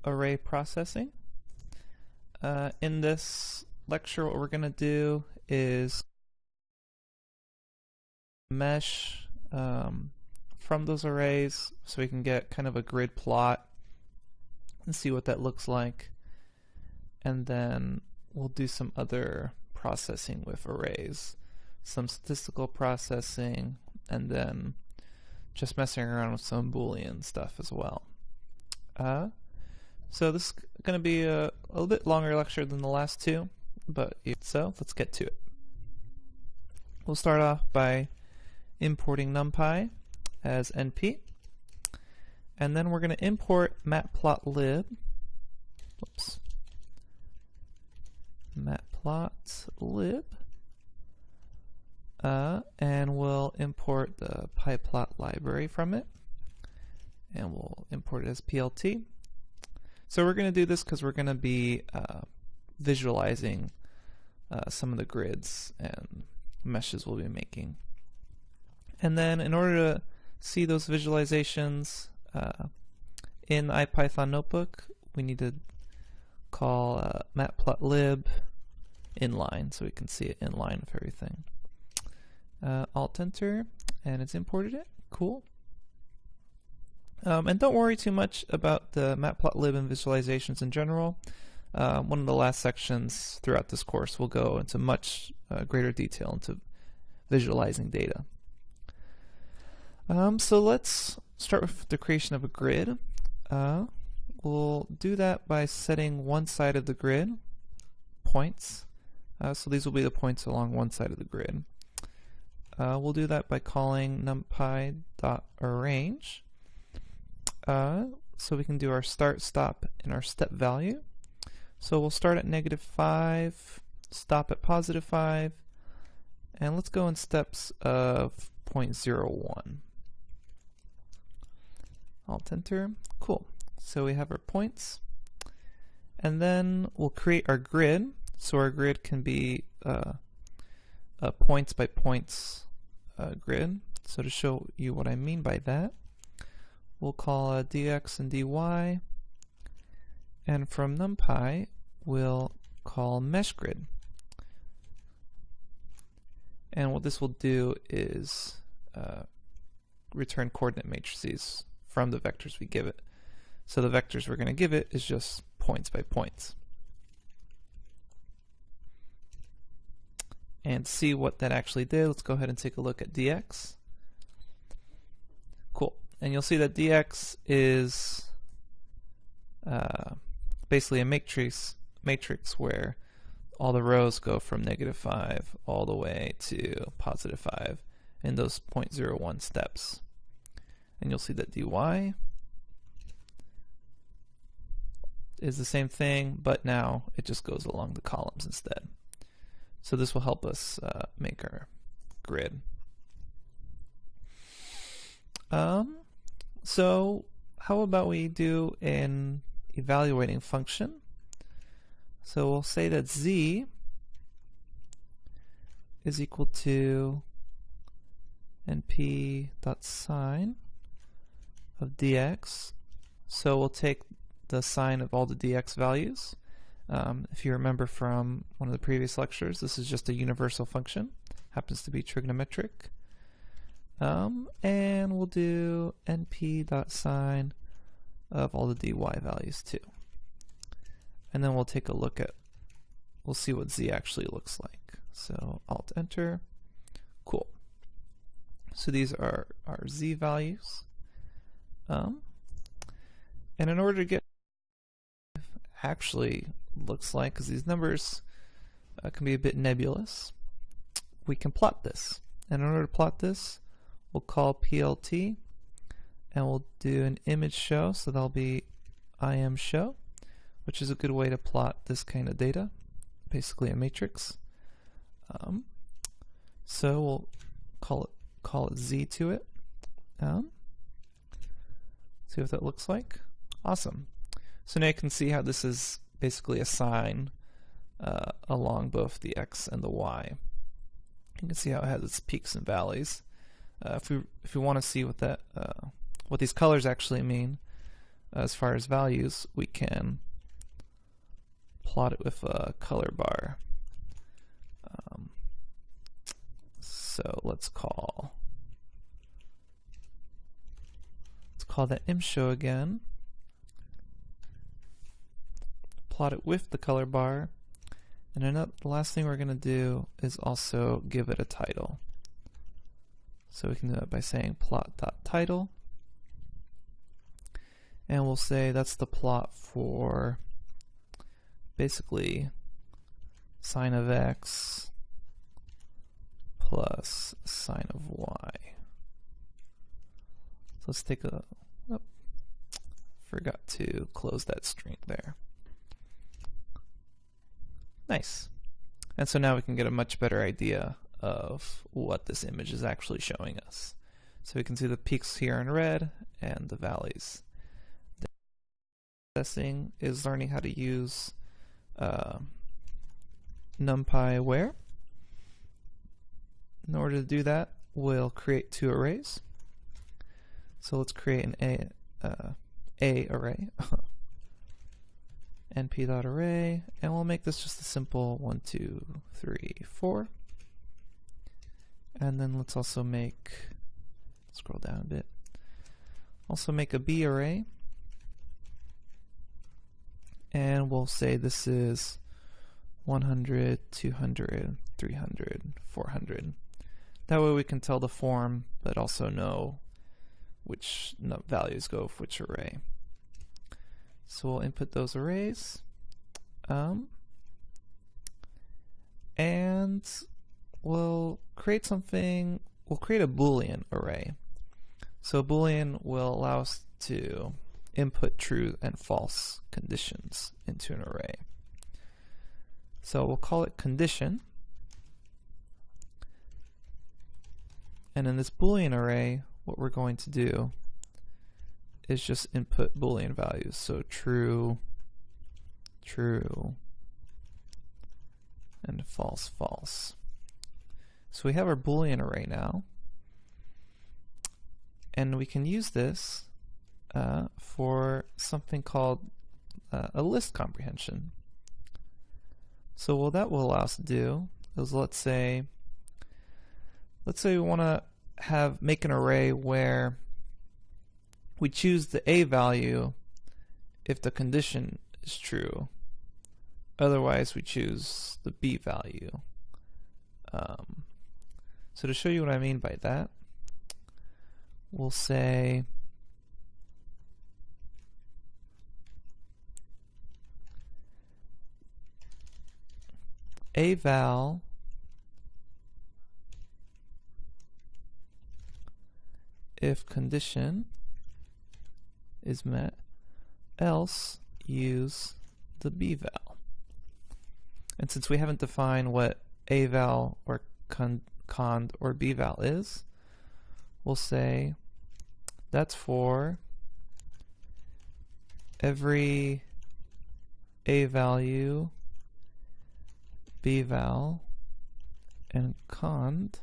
array processing. In this lecture, what we're going to do is mesh from those arrays so we can get kind of a grid plot and see what that looks like. And then we'll do some other processing with arrays, some statistical processing, and then just messing around with some Boolean stuff as well. So this is going to be a little bit longer lecture than the last two, but so let's get to it. We'll start off by importing NumPy as NP, and then we're going to import matplotlib. Whoops. Matplotlib, and we'll import the pyplot library from it, and we'll import it as PLT. So we're going to do this because we're going to be visualizing some of the grids and meshes we'll be making. And then in order to see those visualizations in IPython Notebook, we need to call matplotlib inline so we can see it inline with everything. Alt-Enter, and it's imported it. Cool. And don't worry too much about the matplotlib and visualizations in general. One of the last sections throughout this course will go into much greater detail into visualizing data. So let's start with the creation of a grid. We'll do that by setting one side of the grid, points. So these will be the points along one side of the grid. We'll do that by calling numpy.arrange. So we can do our start, stop, and our step value. So we'll start at -5, stop at +5, and let's go in steps of 0.01. Alt-Enter. Cool. So we have our points, and then we'll create our grid. So our grid can be a points by points grid. So to show you what I mean by that, we'll call dx and dy, and from NumPy we'll call mesh grid. And what this will do is return coordinate matrices from the vectors we give it. So the vectors we're going to give it is just points by points. And to see what that actually did, let's go ahead and take a look at dx. Cool. And you'll see that dx is basically a matrix where all the rows go from -5 all the way to +5 in those 0.01 steps. And you'll see that dy is the same thing, but now it just goes along the columns instead. So this will help us make our grid. So how about we do an evaluating function? So we'll say that z is equal to np.sign of dx. So we'll take the sign of all the dx values. If you remember from one of the previous lectures, this is just a universal function. Happens to be trigonometric. And we'll do np.sign of all the dy values too. And then we'll take a look at, we'll see what z actually looks like. So Alt-Enter. Cool. So these are our z values. And in order to get actually looks like, because these numbers can be a bit nebulous, we can plot this. And in order to plot this, we'll call PLT, and we'll do an image show, so that'll be IMShow, which is a good way to plot this kind of data, basically a matrix. So we'll call it Z to it. See what that looks like. Awesome. So now you can see how this is basically a sign along both the X and the Y. You can see how it has its peaks and valleys. If we want to see what that what these colors actually mean, as far as values, we can plot it with a color bar. So let's call that imshow again. Plot it with the color bar, and the last thing we're going to do is also give it a title. So we can do that by saying plot.title, and we'll say that's the plot for basically sine of x plus sine of y. So let's take a, oh, forgot to close that string there. Nice. And so now we can get a much better idea of what this image is actually showing us. So we can see the peaks here in red and the valleys. Processing is learning how to use NumPy where. In order to do that, we'll create two arrays. So let's create an A array, np.array, and we'll make this just a simple 1, 2, 3, 4. And then let's also make, scroll down a bit, also make a B array, and we'll say this is 100, 200, 300, 400. That way we can tell the form, but also know which values go with which array. So we'll input those arrays, and we'll create something, we'll create a Boolean array. So Boolean will allow us to input true and false conditions into an array. So we'll call it condition. And in this Boolean array, what we're going to do is just input Boolean values. So true, true, and false, false. So we have our Boolean array now, and we can use this for something called a list comprehension. So what that will allow us to do is, let's say we want to make an array where we choose the A value if the condition is true. Otherwise, we choose the B value. So to show you what I mean by that, we'll say a val if condition is met, else use the B val. And since we haven't defined what A val or cond or B val is, we'll say that's for every A value, B val, and cond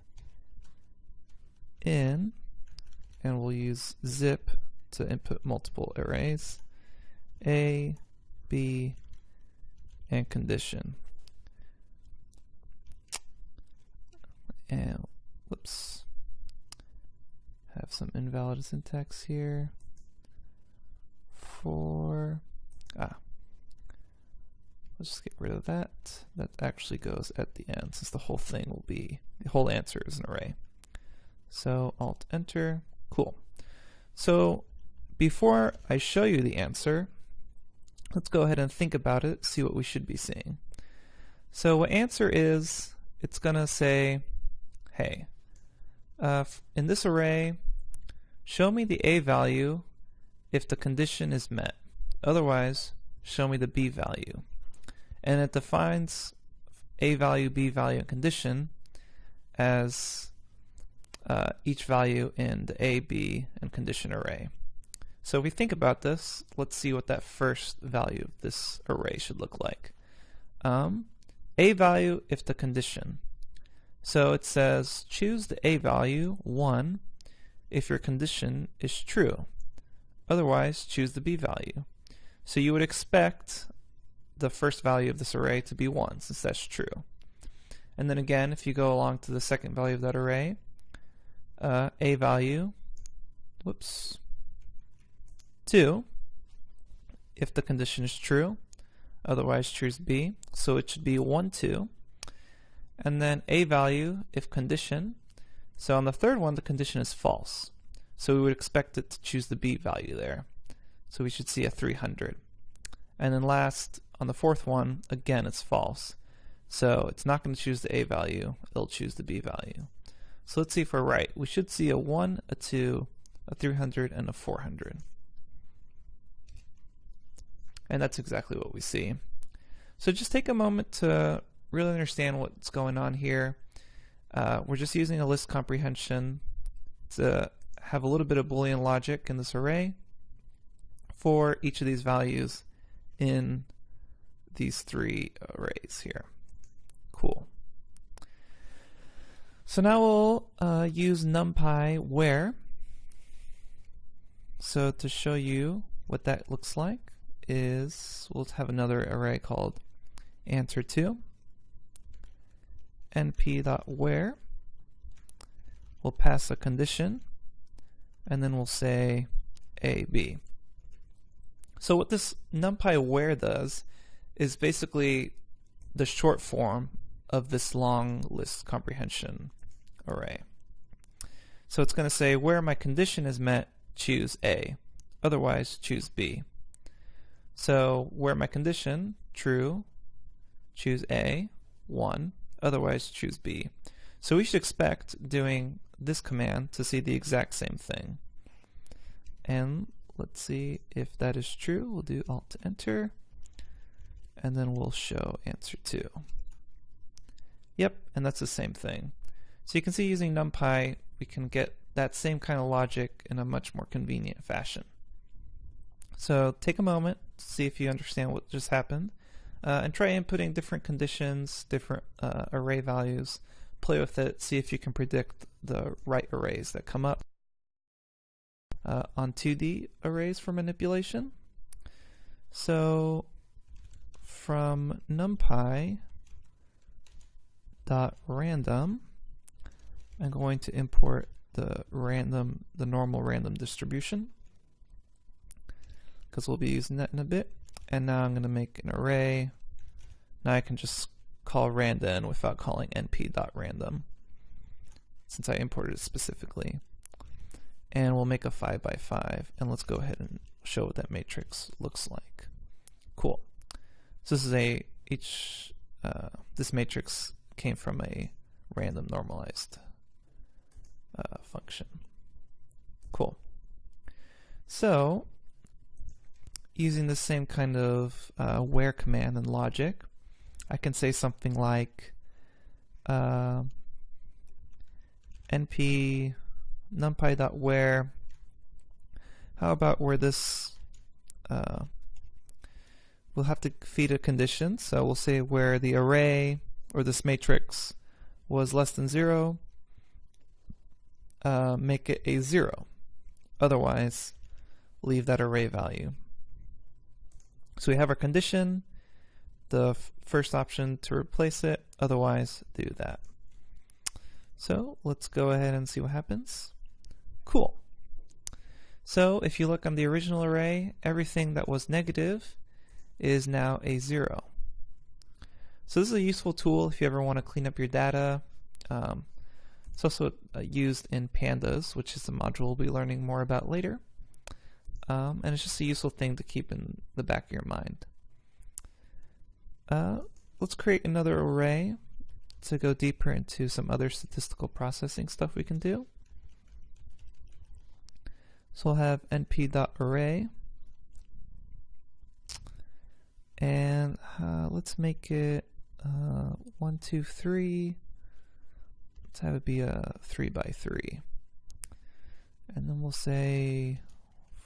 in, and we'll use zip to input multiple arrays, A, B, and condition. And whoops, have some invalid syntax here for let's just get rid of that. That actually goes at the end, since the whole thing will be, the whole answer is an array. So Alt Enter. Cool. So before I show you the answer, let's go ahead and think about it, see what we should be seeing. So what answer is, it's going to say, hey, in this array, show me the A value if the condition is met. Otherwise, show me the B value. And it defines A value, B value, and condition as each value in the A, B, and condition array. So if we think about this, let's see what that first value of this array should look like. A value if the condition. So it says choose the A value 1 if your condition is true. otherwise choose the b value. So you would expect the first value of this array to be 1, since that's true. And then again, if you go along to the second value of that array, a value, 2, if the condition is true, otherwise choose b, so it should be 1, 2. And then a value if condition, so on the third one the condition is false, so we would expect it to choose the b value there, so we should see a 300. And then last, on the fourth one, again it's false, so it's not going to choose the a value, it'll choose the b value. So let's see if we're right. We should see a 1, a 2, a 300, and a 400. And that's exactly what we see. So just take a moment to really understand what's going on here. We're just using a list comprehension to have a little bit of Boolean logic in this array for each of these values in these 3 arrays here. Cool. So now we'll use NumPy where. So to show you what that looks like is we'll have another array called answer2, np.where. We'll pass a condition, and then we'll say a, b. So what this NumPy where does is basically the short form of this long list comprehension array. So it's going to say where my condition is met, choose A, otherwise choose B. So where my condition, true, choose A, 1, otherwise choose B. So we should expect doing this command to see the exact same thing. And let's see if that is true. We'll do Alt Enter, and then we'll show answer 2. Yep, and that's the same thing. So you can see using NumPy, we can get that same kind of logic in a much more convenient fashion. So take a moment to see if you understand what just happened, and try inputting different conditions, different array values, play with it, see if you can predict the right arrays that come up on 2D arrays for manipulation. So from NumPy.random, I'm going to import the normal random distribution, because we'll be using that in a bit. And now I'm going to make an array. Now I can just call random without calling np.random, since I imported it specifically. And we'll make a 5 by 5, and let's go ahead and show what that matrix looks like. Cool. So this is this matrix came from a random normalized function. Cool. So using the same kind of where command and logic, I can say something like np numpy.where. How about where this we'll have to feed a condition, so we'll say where the array or this matrix was less than 0, make it a 0, otherwise leave that array value. So we have our condition, the first option to replace it, otherwise do that. So let's go ahead and see what happens. Cool. So if you look on the original array, everything that was negative is now a 0. So this is a useful tool if you ever want to clean up your data. It's also used in pandas, which is the module we'll be learning more about later. And it's just a useful thing to keep in the back of your mind. Let's create another array to go deeper into some other statistical processing stuff we can do. So we'll have np.array, and let's make it 1, 2, 3. Let's have it be a 3 by 3, and then we'll say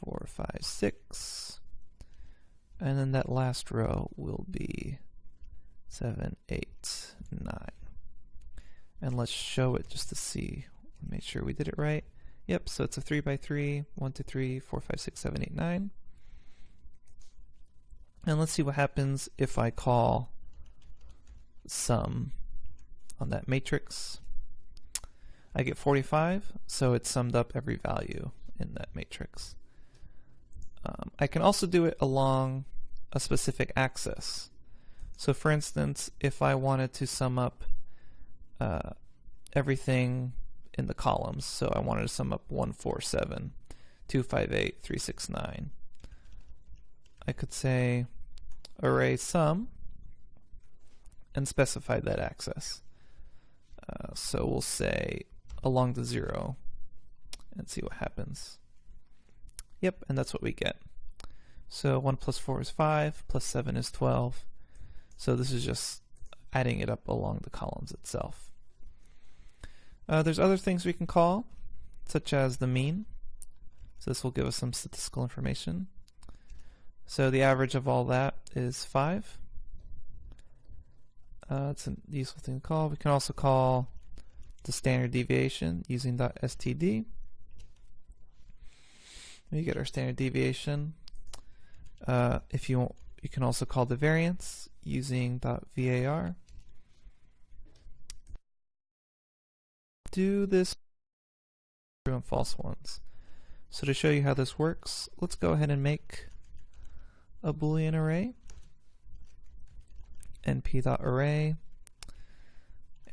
4, 5, 6, and then that last row will be 7, 8, 9. And let's show it just to see, make sure we did it right. Yep, so it's a 3 by 3, 1, 2, 3, 4, 5, 6, 7, 8, 9. And let's see what happens if I call sum on that matrix. I get 45, so it's summed up every value in that matrix. I can also do it along a specific axis. So for instance, if I wanted to sum up everything in the columns, so I wanted to sum up 147, 258, 369, I could say array sum and specify that axis. So we'll say along the 0 and see what happens. Yep, and that's what we get. So 1 plus 4 is 5, plus 7 is 12. So this is just adding it up along the columns itself. There's other things we can call, such as the mean. So this will give us some statistical information. So the average of all that is 5. It's a useful thing to call. We can also call the standard deviation using .std. We get our standard deviation. If you want, you can also call the variance using .var. Do this true and false ones. So to show you how this works, let's go ahead and make a Boolean array. np.array,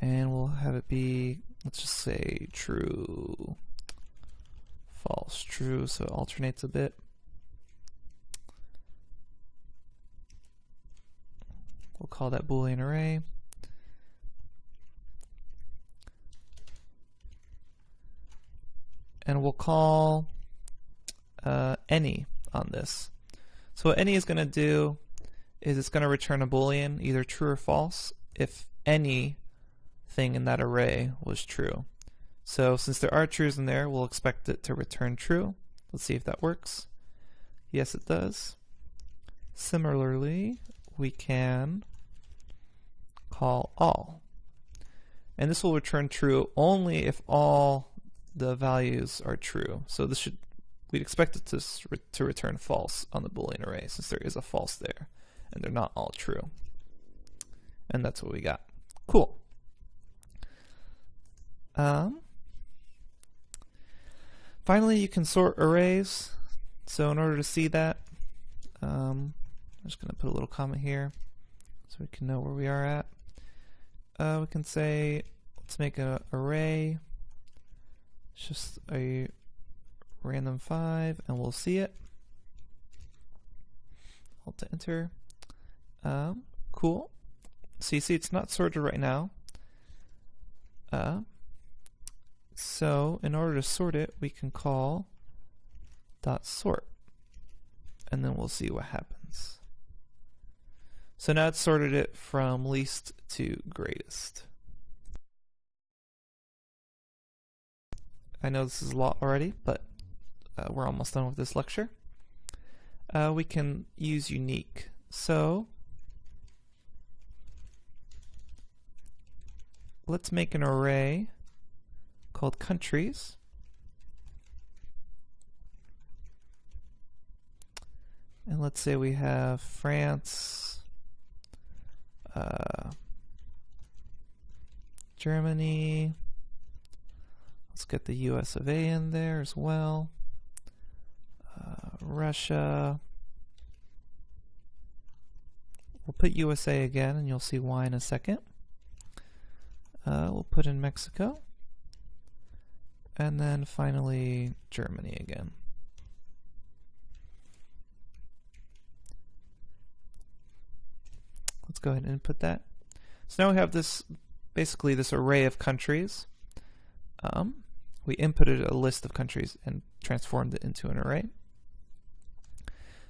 and we'll have it be, let's just say true, false, true, so it alternates a bit. We'll call that Boolean array. And we'll call any on this. So what any is going to do is it's going to return a Boolean, either true or false, if anything in that array was true. So since there are trues in there, we'll expect it to return true. Let's see if that works. Yes, it does. Similarly, we can call all. And this will return true only if all the values are true. So this should, we'd expect it to return false on the Boolean array, since there is a false there and they're not all true. And that's what we got. Cool. Finally, you can sort arrays. So in order to see that, I'm just going to put a little comment here so we can know where we are at. We can say, let's make an array. It's just a random 5, and we'll see it. Alt enter. Cool. So you see it's not sorted right now. So in order to sort it, we can call .sort, and then we'll see what happens. So now it's sorted it from least to greatest. I know this is a lot already, but we're almost done with this lecture. We can use unique. So let's make an array called countries. And let's say we have France, Germany. Let's get the US of A in there as well. Russia. We'll put USA again, and you'll see why in a second. We'll put in Mexico. And then finally Germany again. Let's go ahead and input that. So now we have this, basically this array of countries. We inputted a list of countries and transformed it into an array.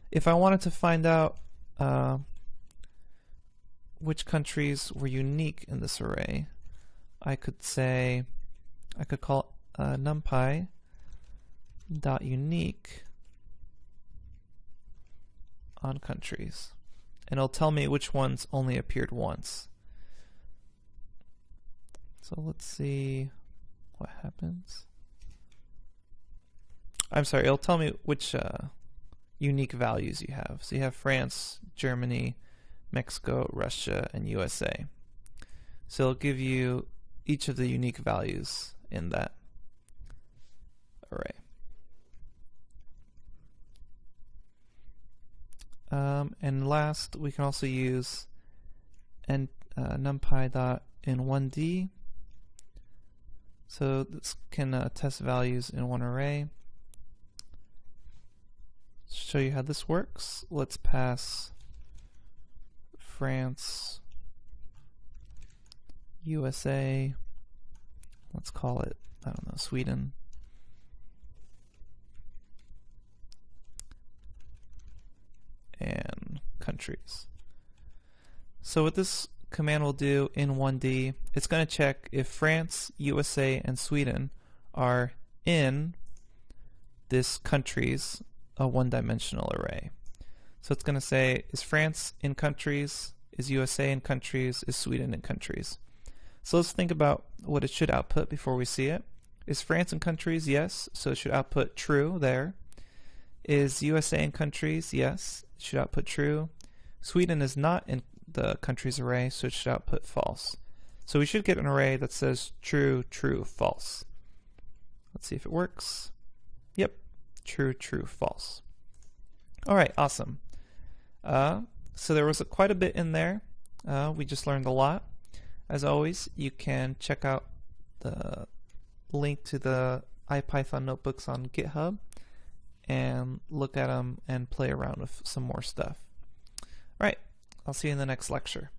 If I wanted to find out which countries were unique in this array, I could say, I could call numpy.unique on countries, and it'll tell me which ones only appeared once. So let's see what happens. I'm sorry, it'll tell me which unique values you have. So you have France, Germany, Mexico, Russia, and USA. So it'll give you each of the unique values in that array. And last, we can also use numpy.in1d. So this can test values in one array. To show you how this works, let's pass France, USA, let's call it, I don't know, Sweden, and countries. So what this command will do in 1D, it's going to check if France, USA, and Sweden are in this countries, a one-dimensional array. So it's going to say, is France in countries, is USA in countries, is Sweden in countries? So let's think about what it should output before we see it. Is France in countries? Yes, so it should output true there. Is USA in countries? Yes, it should output true. Sweden is not in the countries array, so it should output false. So we should get an array that says true, true, false. Let's see if it works. Yep, true, true, false. Alright, awesome. So there was quite a bit in there. We just learned a lot. As always, you can check out the link to the IPython notebooks on GitHub and look at them and play around with some more stuff. All right, I'll see you in the next lecture.